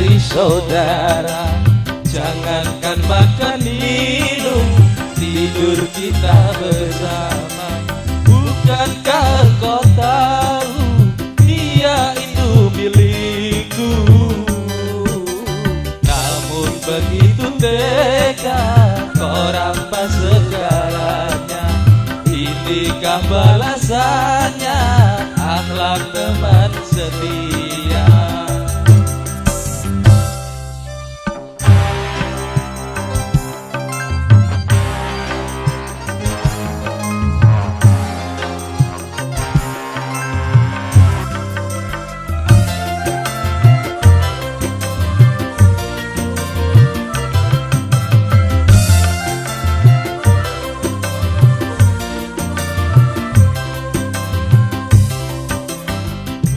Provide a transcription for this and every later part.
dari saudara. Jangankan makan minum, tidur kita bersama. Bukankah kau tahu dia itu milikku? Namun begitu tega kau rampas segalanya. Inikah balasannya, akhlak teman setia.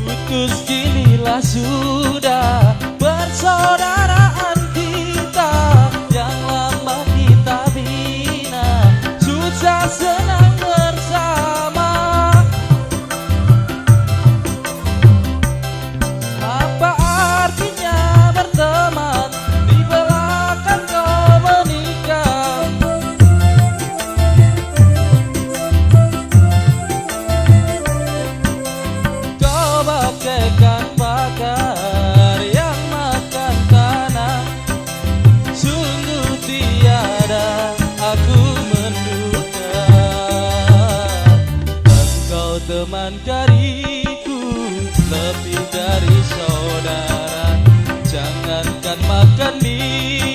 Putus kinilah sudah persaudaraan kita yang lama kita bina, susah senang bersama. Apa artinya berteman di belakang kau menikah? Bagaikan bakar yang makan tanah, sungguh tiada aku menduga engkau teman dariku, lebih dari saudara. Jangankan makan mie,